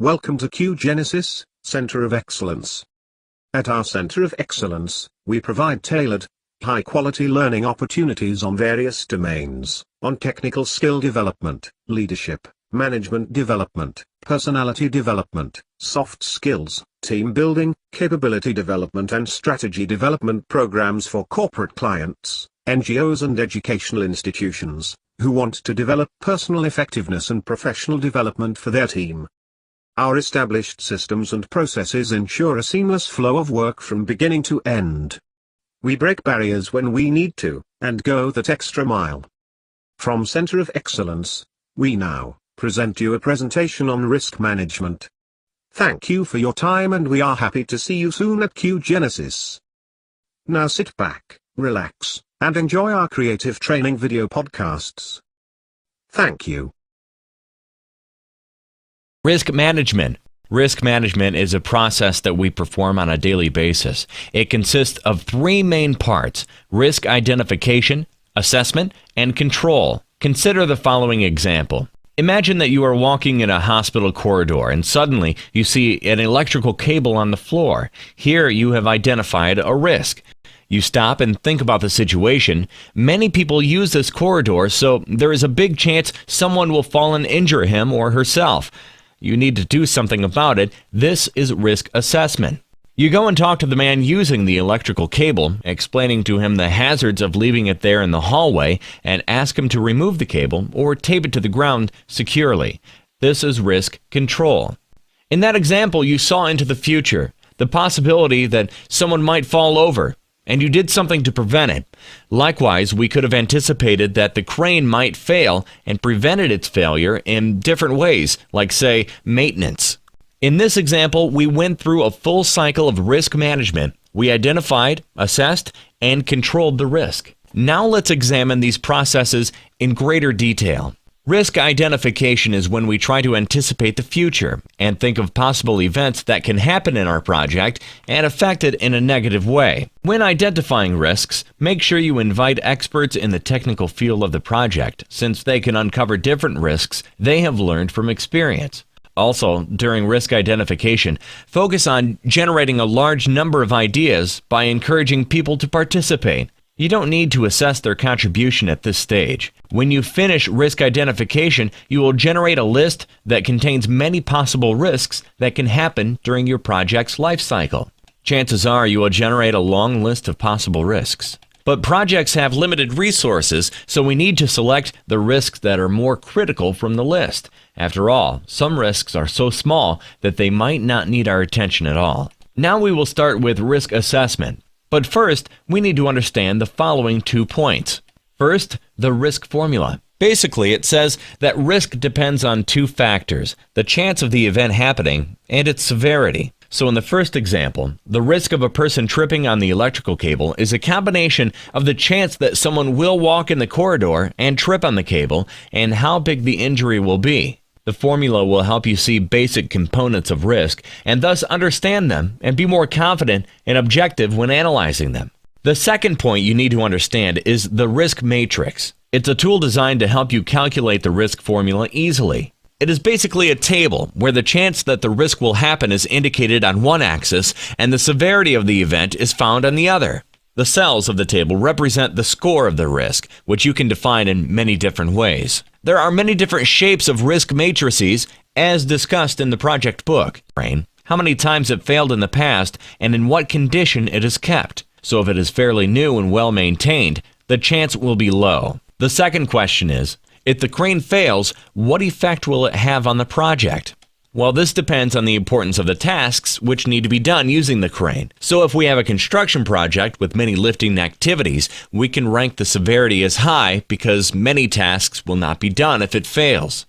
Welcome to QGenesis, Center of Excellence. At our Center of Excellence, we provide tailored, high-quality learning opportunities on various domains, on technical skill development, leadership, management development, personality development, soft skills, team building, capability development and strategy development programs for corporate clients, NGOs and educational institutions, who want to develop personal effectiveness and professional development for their team. Our established systems and processes ensure a seamless flow of work from beginning to end. We break barriers when we need to, and go that extra mile. From Center of Excellence, we now present you a presentation on risk management. Thank you for your time, and we are happy to see you soon at QGenesis. Now sit back, relax, and enjoy our creative training video podcasts. Thank you. Risk management. Risk management is a process that we perform on a daily basis. It consists of three main parts: risk identification, assessment, and control. Consider the following example. Imagine that you are walking in a hospital corridor and suddenly you see an electrical cable on the floor. Here you have identified a risk. You stop and think about the situation. Many people use this corridor, so there is a big chance someone will fall and injure him or herself. You need to do something about it. This is risk assessment. You go and talk to the man using the electrical cable, explaining to him the hazards of leaving it there in the hallway, and ask him to remove the cable or tape it to the ground securely. This is risk control. In that example, you saw into the future, the possibility that someone might fall over, and you did something to prevent it. Likewise, we could have anticipated that the crane might fail and prevented its failure in different ways, like, say, maintenance. In this example, we went through a full cycle of risk management. We identified, assessed, and controlled the risk. Now let's examine these processes in greater detail. Risk identification is when we try to anticipate the future and think of possible events that can happen in our project and affect it in a negative way. When identifying risks, make sure you invite experts in the technical field of the project, since they can uncover different risks they have learned from experience. Also, during risk identification, focus on generating a large number of ideas by encouraging people to participate. You don't need to assess their contribution at this stage. When you finish risk identification, you will generate a list that contains many possible risks that can happen during your project's life cycle. Chances are you will generate a long list of possible risks. But projects have limited resources, so we need to select the risks that are more critical from the list. After all, some risks are so small that they might not need our attention at all. Now we will start with risk assessment. But first, we need to understand the following 2 points. First, the risk formula. Basically, it says that risk depends on 2 factors: the chance of the event happening and its severity. So in the first example, the risk of a person tripping on the electrical cable is a combination of the chance that someone will walk in the corridor and trip on the cable and how big the injury will be. The formula will help you see basic components of risk and thus understand them and be more confident and objective when analyzing them. The second point you need to understand is the risk matrix. It's a tool designed to help you calculate the risk formula easily. It is basically a table where the chance that the risk will happen is indicated on one axis and the severity of the event is found on the other. The cells of the table represent the score of the risk, which you can define in many different ways. There are many different shapes of risk matrices, as discussed in the project book. How many times it failed in the past, and in what condition it is kept. So if it is fairly new and well maintained, the chance will be low. The second question is, if the crane fails, what effect will it have on the project? Well, this depends on the importance of the tasks which need to be done using the crane. So if we have a construction project with many lifting activities, we can rank the severity as high because many tasks will not be done if it fails.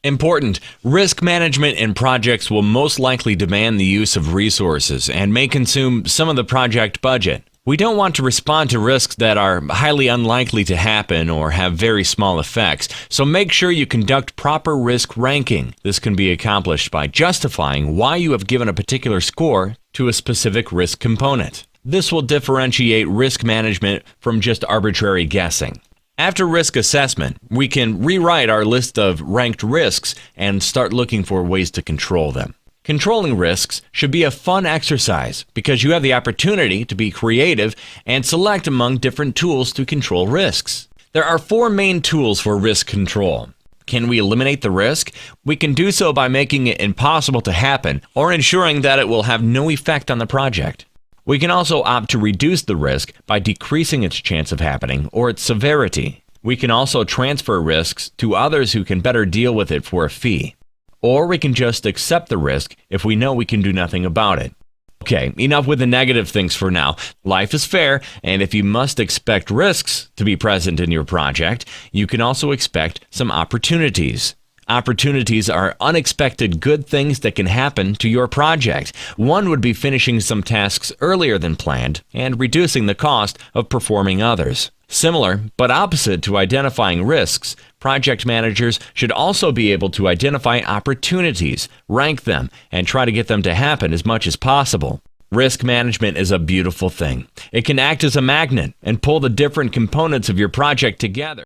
Important: risk management in projects will most likely demand the use of resources and may consume some of the project budget. We don't want to respond to risks that are highly unlikely to happen or have very small effects, so make sure you conduct proper risk ranking. This can be accomplished by justifying why you have given a particular score to a specific risk component. This will differentiate risk management from just arbitrary guessing. After risk assessment, we can rewrite our list of ranked risks and start looking for ways to control them. Controlling risks should be a fun exercise because you have the opportunity to be creative and select among different tools to control risks. There are 4 main tools for risk control. Can we eliminate the risk? We can do so by making it impossible to happen or ensuring that it will have no effect on the project. We can also opt to reduce the risk by decreasing its chance of happening or its severity. We can also transfer risks to others who can better deal with it for a fee. Or we can just accept the risk if we know we can do nothing about it. Okay, enough with the negative things for now. Life is fair, and if you must expect risks to be present in your project, you can also expect some opportunities. Opportunities are unexpected good things that can happen to your project. One would be finishing some tasks earlier than planned and reducing the cost of performing others. Similar, but opposite to identifying risks, project managers should also be able to identify opportunities, rank them, and try to get them to happen as much as possible. Risk management is a beautiful thing. It can act as a magnet and pull the different components of your project together.